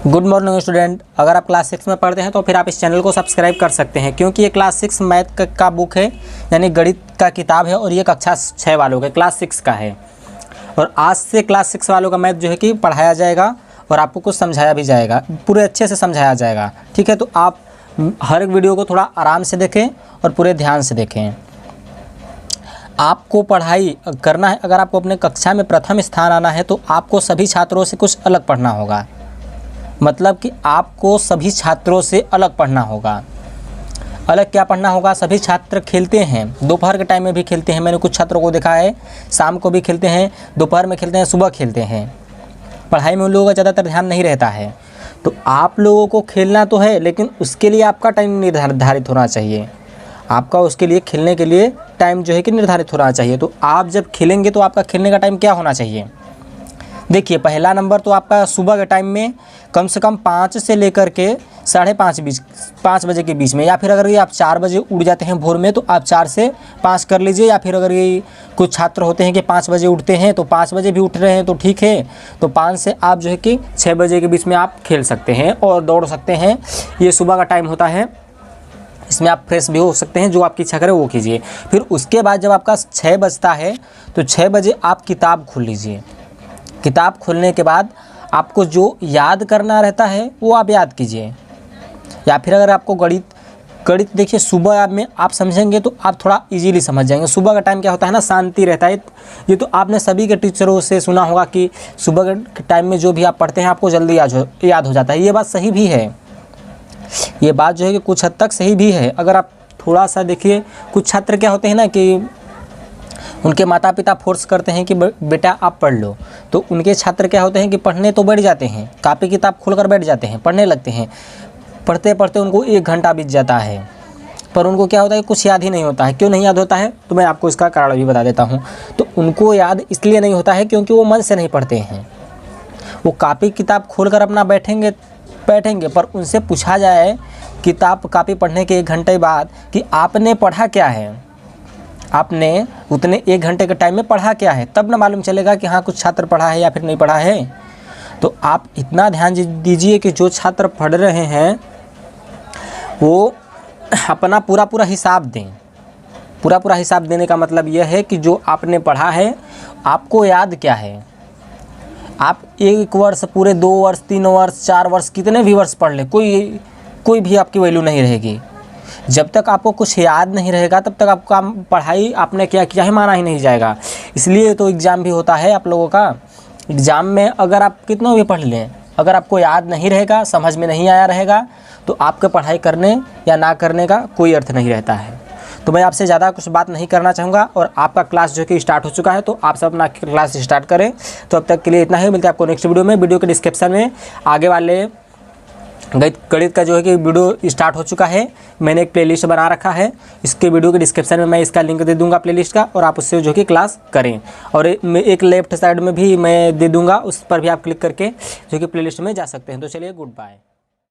Good morning student. अगर आप class 6 में पढ़ते हैं तो फिर आप इस चैनल को सब्सक्राइब कर सकते हैं, क्योंकि ये क्लास 6 मैथ का बुक है, यानी गणित का किताब है और ये कक्षा 6 वालों का क्लास 6 का है। और आज से क्लास 6 वालों का मैथ जो है कि पढ़ाया जाएगा और आपको कुछ समझाया भी जाएगा, पूरे अच्छे से समझाया जाएगा। ठीक है, तो आप हर एक वीडियो को थोड़ा आराम से देखें और पूरे ध्यान से देखें। आपको पढ़ाई करना है, अगर आपको अपने कक्षा में प्रथम स्थान आना है तो आपको सभी छात्रों से कुछ अलग पढ़ना होगा। मतलब कि आपको सभी छात्रों से अलग पढ़ना होगा। अलग क्या पढ़ना होगा? सभी छात्र खेलते हैं, दोपहर के टाइम में भी खेलते हैं। मैंने कुछ छात्रों को देखा है शाम को भी खेलते हैं, दोपहर में खेलते हैं, सुबह खेलते हैं। पढ़ाई में उन लोगों का ज़्यादातर ध्यान नहीं रहता है। तो आप लोगों को खेलना तो है, लेकिन उसके लिए आपका टाइम निर्धारित होना चाहिए। आपका उसके लिए खेलने के लिए टाइम जो है कि निर्धारित होना चाहिए। तो आप जब खेलेंगे तो आपका खेलने का टाइम क्या होना चाहिए? देखिए, पहला नंबर तो आपका सुबह के टाइम में कम से कम 5 से लेकर के 5:30 बजे के बीच में, या फिर अगर ये आप 4 बजे उठ जाते हैं भोर में तो आप 4 से 5 कर लीजिए। या फिर अगर ये कुछ छात्र होते हैं कि 5 बजे उठते हैं तो 5 बजे भी उठ रहे हैं तो ठीक है, तो 5 से आप जो है कि 6 बजे के बीच में आप खेल सकते हैं और दौड़ सकते हैं। ये सुबह का टाइम होता है, इसमें आप फ्रेश भी हो सकते हैं, जो आपकी इच्छा करे वो कीजिए। फिर उसके बाद जब आपका 6 बजता है तो 6 बजे आप किताब खोल लीजिए। किताब खोलने के बाद आपको जो याद करना रहता है वो आप याद कीजिए। या फिर अगर आपको गणित देखिए सुबह में आप समझेंगे तो आप थोड़ा इजीली समझ जाएंगे। सुबह का टाइम क्या होता है ना, शांति रहता है। ये तो आपने सभी के टीचरों से सुना होगा कि सुबह के टाइम में जो भी आप पढ़ते हैं आपको जल्दी याद हो जाता है। ये बात सही भी है, ये बात जो है कि कुछ हद तक सही भी है। अगर आप थोड़ा सा देखिए, कुछ छात्र क्या होते हैं ना कि उनके माता पिता फोर्स करते हैं कि बेटा आप पढ़ लो, तो उनके छात्र क्या होते हैं कि पढ़ने तो बैठ जाते हैं, कापी किताब खोलकर बैठ जाते हैं, पढ़ने लगते हैं। पढ़ते पढ़ते उनको 1 घंटा बीत जाता है, पर उनको क्या होता है, कुछ याद ही नहीं होता है। क्यों नहीं याद होता है? तो मैं आपको इसका कारण भी बता देता हूँ। तो उनको याद इसलिए नहीं होता है क्योंकि वो मन से नहीं पढ़ते हैं। वो कापी किताब खोलकर अपना बैठेंगे, पर उनसे पूछा जाए किताब कापी पढ़ने के 1 घंटे बाद कि आपने पढ़ा क्या है, आपने उतने 1 घंटे के टाइम में पढ़ा क्या है, तब ना मालूम चलेगा कि हाँ कुछ छात्र पढ़ा है या फिर नहीं पढ़ा है। तो आप इतना ध्यान दीजिए कि जो छात्र पढ़ रहे हैं वो अपना पूरा हिसाब दें। पूरा हिसाब देने का मतलब यह है कि जो आपने पढ़ा है आपको याद क्या है। आप 1 वर्ष, पूरे 2 वर्ष, 3 वर्ष, 4 वर्ष, कितने भी वर्ष पढ़ ले, कोई भी आपकी वैल्यू नहीं रहेगी। जब तक आपको कुछ याद नहीं रहेगा तब तक आपका पढ़ाई आपने क्या किया है माना ही नहीं जाएगा। इसलिए तो एग्ज़ाम भी होता है आप लोगों का। एग्ज़ाम में अगर आप कितना भी पढ़ लें, अगर आपको याद नहीं रहेगा, समझ में नहीं आया रहेगा, तो आपके पढ़ाई करने या ना करने का कोई अर्थ नहीं रहता है। तो मैं आपसे ज़्यादा कुछ बात नहीं करना चाहूँगा और आपका क्लास जो कि स्टार्ट हो चुका है, तो आप सब अपना क्लास स्टार्ट करें। तो अब तक के लिए इतना ही, मिलते हैं आपको नेक्स्ट वीडियो में। वीडियो के डिस्क्रिप्शन में आगे वाले गणित का जो है कि वीडियो स्टार्ट हो चुका है, मैंने एक प्लेलिस्ट बना रखा है। इसके वीडियो के डिस्क्रिप्शन में मैं इसका लिंक दे दूंगा प्लेलिस्ट का, और आप उससे जो कि क्लास करें। और एक लेफ्ट साइड में भी मैं दे दूंगा, उस पर भी आप क्लिक करके जो कि प्लेलिस्ट में जा सकते हैं। तो चलिए, गुड बाय।